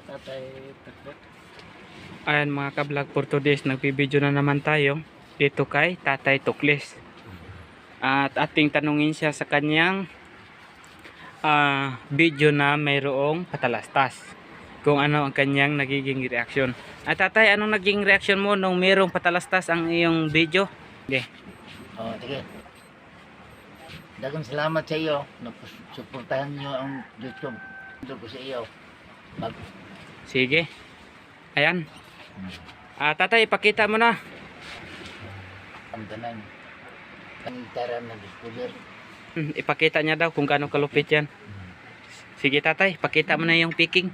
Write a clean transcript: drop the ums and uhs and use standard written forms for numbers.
Tatay Takbot. Ayan mga ka-vlog, for today's nagbibideo na naman tayo dito kay Tatay Tuklis. At ating tanungin siya sa kanyang video na mayroong patalastas. Kung ano ang kanyang nagiging reaksyon. At tatay, anong naging reaksyon mo nung mayroong patalastas ang iyong video? Okay. Oh, sige. Dagang salamat sa iyo. Suportahan niyo ang YouTube. Ito ko sa iyo. Sige. Ayan. Tatay, ipakita mo na. Ang tanan. Ang taran na discover. Ipakita niya daw kung gaano kalupit yan. Sige tatay, pakita mo na yung picking.